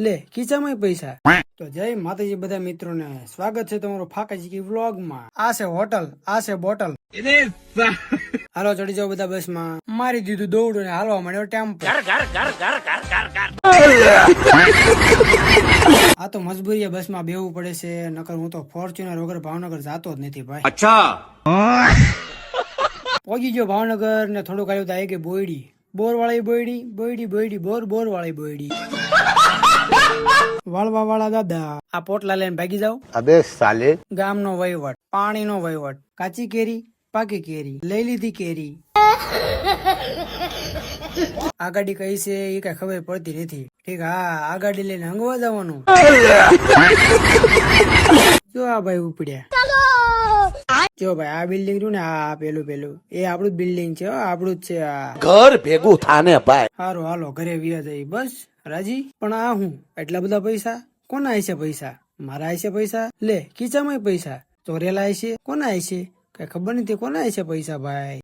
લે ખીચામાં પૈસા. તો જય માતાજી બધા મિત્રોને, સ્વાગત છે તમારું ફાકાજી વ્લોગ માં. આ છે હોટલ, આ છે બોટલ. હાલો ચડી જાઓ બધા બસ માં. મારી દીધું દોડું ને હાલવા માંડ્યો ટેમ્પો. આ તો મજબૂરી બસ માં બેવું પડે છે, નકર હું તો ફોર્ચ્યુનર વગર ભાવનગર જાતો જ નથી ભાઈ. અચ્છા પહોંચી ગયો ભાવનગર ને થોડુંક આવ્યું તો આવી ગઈ બોયડી. બોર વાળી બોયડી, બોયડી બોયડી બોર, બોર વાળી બોયડી. વાળવા વાળા દાદા આ પોટલા લઈને ભાગી જાવ. અબે સાલે ગામનો વહીવટ, પાણીનો વહીવટ, કાચી કેરી, પાકી કેરી, લઈ લીધી કેરી. આ ગાડી કઈ છે એ કઈ ખબર પડતી નથી. ઠીક, હા આ ગાડી લઈને હંગવા જવાનું. જો આ ભાઈ ઉપડ્યા. જો ભાઈ આ બિલ્ડિંગ રહ્યું ને, આ પેલું એ આપણું જ બિલ્ડિંગ છે, આપણું જ છે આ ઘર ભેગું થાને ભાઈ. સારું હાલો ઘરે વ્યા જઈ બસ. રાજી? પણ આ હું એટલા બધા પૈસા કોના હશે? પૈસા મારા હશે પૈસા? લે ખીચામાં પૈસા ચોરેલા હશે? કોના હશે? કઈ ખબર નથી કોના હશે પૈસા ભાઈ.